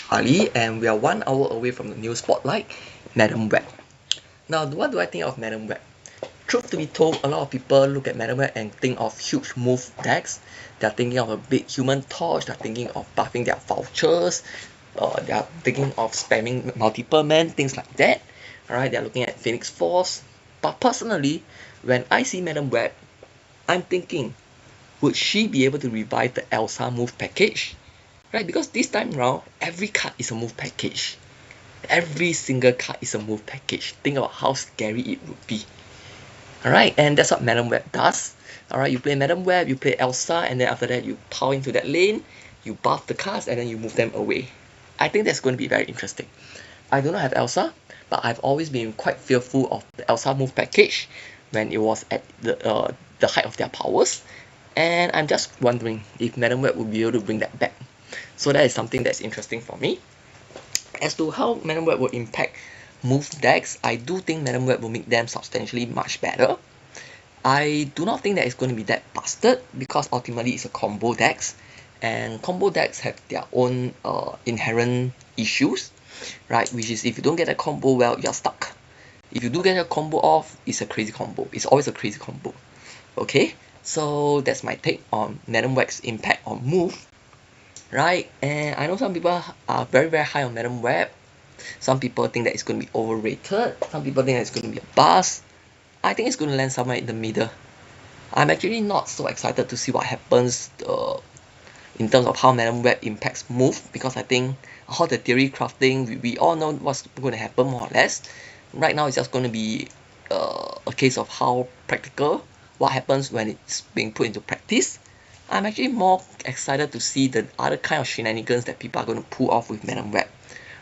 Charlie, and we are 1 hour away from the new spotlight, Madam Web. Now, what do I think of Madam Web? Truth to be told, a lot of people look at Madam Web and think of huge move decks. They're thinking of a big human torch, they're thinking of buffing their vouchers, they're thinking of spamming multiple men, things like that. Alright, they're looking at Phoenix Force. But personally, when I see Madam Web, I'm thinking, would she be able to revive the Elsa move package? Right, because this time round, every card is a move package. Every single card is a move package. Think about how scary it would be. Alright, and that's what Madam Web does. Alright, you play Madam Web, you play Elsa, and then after that you power into that lane, you buff the cards, and then you move them away. I think that's going to be very interesting. I do not have Elsa, but I've always been quite fearful of the Elsa move package when it was at the height of their powers. And I'm just wondering if Madam Web will be able to bring that back. So that is something that's interesting for me. As to how Madam Web will impact move decks, I do think Madam Web will make them substantially much better. I do not think that it's going to be that busted because ultimately it's a combo decks, and combo decks have their own inherent issues, right? Which is if you don't get a combo well, you're stuck. If you do get a combo off, it's a crazy combo. It's always a crazy combo. Okay, so that's my take on Madam Web's impact on move. Right, and I know some people are very high on Madam Web. Some people think that it's going to be overrated. Some people think that it's going to be a bust. I think it's going to land somewhere in the middle. I'm actually not so excited to see what happens in terms of how Madam Web impacts move, because I think all the theory crafting, we all know what's going to happen more or less. Right now it's just going to be a case of how practical, what happens when it's being put into practice. I'm actually more excited to see the other kind of shenanigans that people are going to pull off with Madam Web.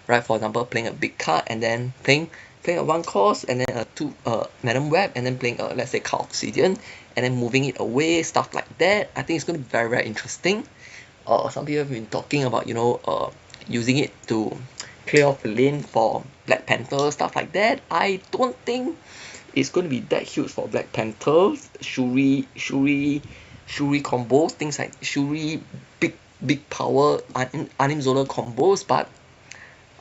Right, for example, playing a big card and then playing a 1 cost and then a 2 Madam Web and then playing a, let's say, Card Obsidian and then moving it away, stuff like that. I think it's going to be very interesting. Some people have been talking about, using it to clear off the lane for Black Panther, stuff like that. I don't think it's going to be that huge for Black Panther. Shuri combos, things like Shuri big power Anim Zola combos, but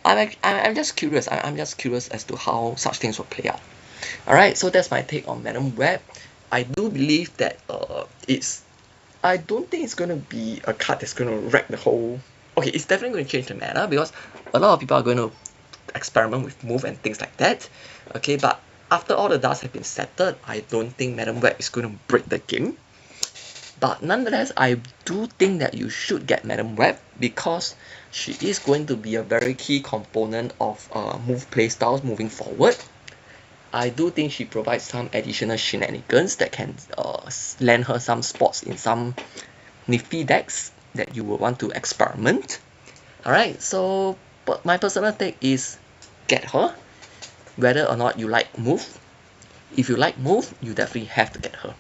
I'm just curious. I'm just curious as to how such things will play out. Alright, so that's my take on Madam Web. I do believe that I don't think it's gonna be a card that's gonna wreck the whole. Okay, it's definitely going to change the meta because a lot of people are going to experiment with move and things like that. Okay, but after all the dust have been settled, I don't think Madam Web is going to break the game. But nonetheless, I do think that you should get Madam Web because she is going to be a very key component of move playstyles moving forward. I do think she provides some additional shenanigans that can land her some spots in some nifty decks that you will want to experiment. Alright, so but my personal take is get her, whether or not you like move. If you like move, you definitely have to get her.